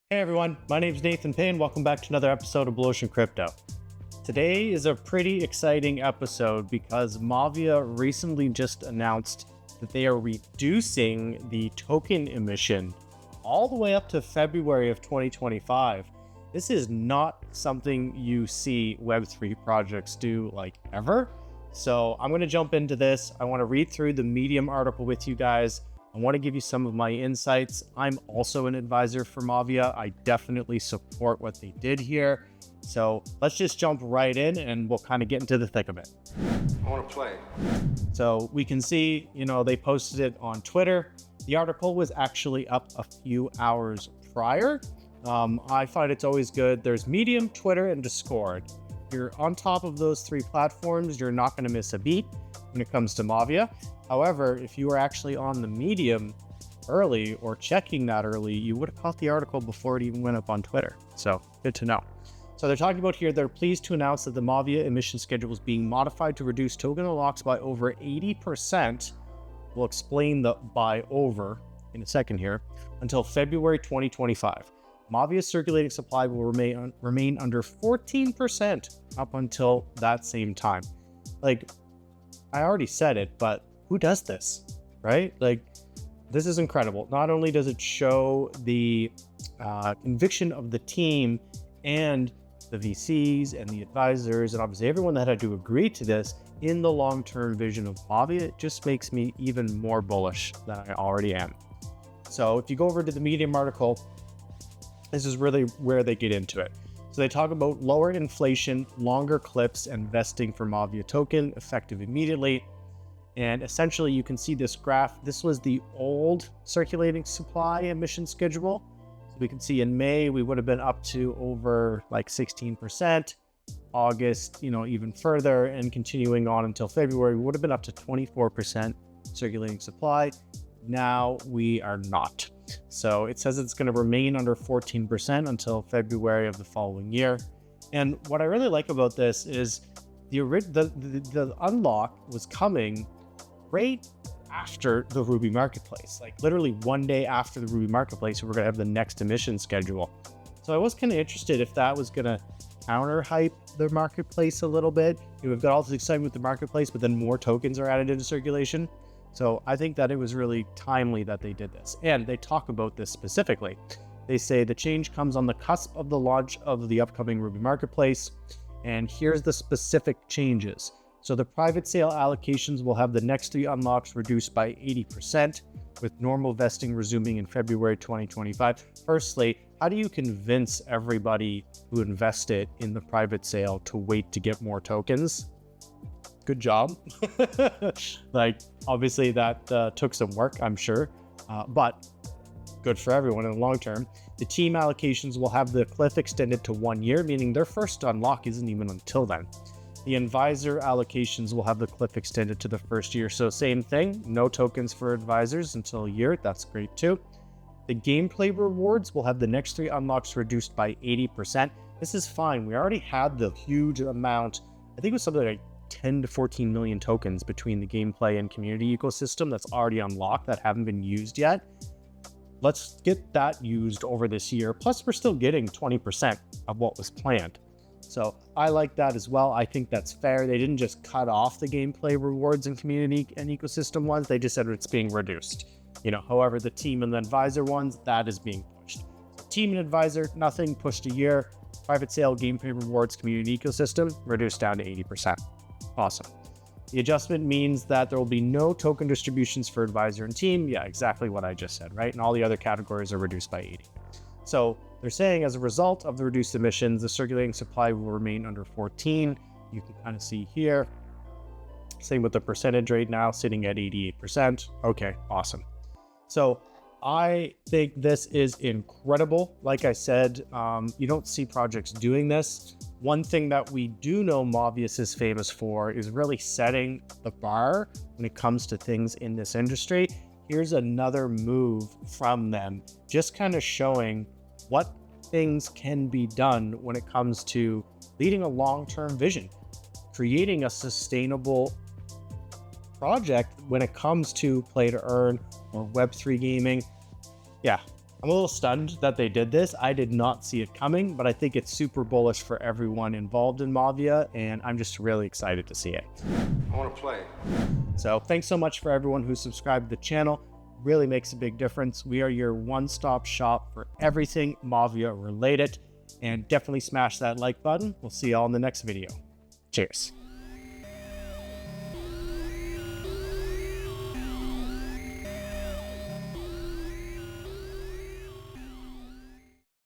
Hey everyone, my name is Nathan Payne. Welcome back to another episode of Blu Ocean Crypto. Today is a pretty exciting episode because Mavia recently just announced that they are reducing the token emission all the way up to February of 2025. This is not something you see Web3 projects do like ever. So I'm going to jump into this. I want to read through the Medium article with you guys. I want to give you some of my insights. I'm also an advisor for Mavia. I definitely support what they did here. So let's just jump right in and we'll kind of get into the thick of it. I want to play. So we can see, they posted it on Twitter. The article was actually up a few hours prior. I find it's always good. There's Medium, Twitter, and Discord. If you're on top of those three platforms, you're not going to miss a beat when it comes to Mavia. However, if you were actually on the Medium early or checking that early, you would have caught the article before it even went up on Twitter. So good to know. So they're talking about here, they're pleased to announce that the Mavia emission schedule is being modified to reduce token unlocks by over 80%. We'll explain the by over in a second here, until February 2025. Mavia's circulating supply will remain under 14% up until that same time. Like, I already said it, but who does this, right? Like, this is incredible. Not only does it show the conviction of the team and the VCs and the advisors and obviously everyone that had to agree to this in the long-term vision of Mavia, it just makes me even more bullish than I already am. So if you go over to the Medium article, this is really where they get into it. So they talk about lower inflation, longer clips, and vesting for Mavia token effective immediately. And essentially you can see this graph. This was the old circulating supply emission schedule. So we can see in May, we would have been up to over like 16%, August, even further, and continuing on until February, we would have been up to 24% circulating supply. Now we are not. So it says it's going to remain under 14% until February of the following year. And what I really like about this is the unlock was coming right after the Ruby Marketplace, like literally one day after the Ruby Marketplace, we're going to have the next emission schedule. So I was kind of interested if that was going to counter hype the marketplace a little bit. We've got all this excitement with the marketplace, but then more tokens are added into circulation. So I think that it was really timely that they did this. And they talk about this specifically. They say the change comes on the cusp of the launch of the upcoming Ruby Marketplace. And here's the specific changes. So the private sale allocations will have the next three unlocks reduced by 80%, with normal vesting resuming in February 2025. Firstly, how do you convince everybody who invested in the private sale to wait to get more tokens? Good job. Like, obviously that took some work, I'm sure, but good for everyone in the long term. The team allocations will have the cliff extended to 1 year, meaning their first unlock isn't even until then. The advisor allocations will have the cliff extended to the first year. So same thing, no tokens for advisors until a year. That's great too. The gameplay rewards will have the next three unlocks reduced by 80%. This is fine. We already had the huge amount. I think it was something like 10 to 14 million tokens between the gameplay and community ecosystem that's already unlocked that haven't been used yet. Let's get that used over this year. Plus, we're still getting 20% of what was planned. So I like that as well. I think that's fair. They didn't just cut off the gameplay rewards and community and ecosystem ones. They just said it's being reduced. However, the team and the advisor ones, that is being pushed. So team and advisor, nothing, pushed a year. Private sale, gameplay rewards, community ecosystem, reduced down to 80%. Awesome. The adjustment means that there will be no token distributions for advisor and team. Yeah, exactly what I just said, right? And all the other categories are reduced by 80. So they're saying as a result of the reduced emissions, the circulating supply will remain under 14. You can kind of see here. Same with the percentage rate now sitting at 88%. Okay, awesome. So I think this is incredible. Like I said, you don't see projects doing this. One thing that we do know Mavius is famous for is really setting the bar when it comes to things in this industry. Here's another move from them, just kind of showing what things can be done when it comes to leading a long-term vision, creating a sustainable project when it comes to play to earn or Web3 gaming. Yeah, I'm a little stunned that they did this. I did not see it coming, but I think it's super bullish for everyone involved in Mavia, and I'm just really excited to see it. I want to play. So thanks so much for everyone who subscribed to the channel. Really makes a big difference. We are your one-stop shop for everything Mavia related, and definitely smash that like button. We'll see you all in the next video. Cheers.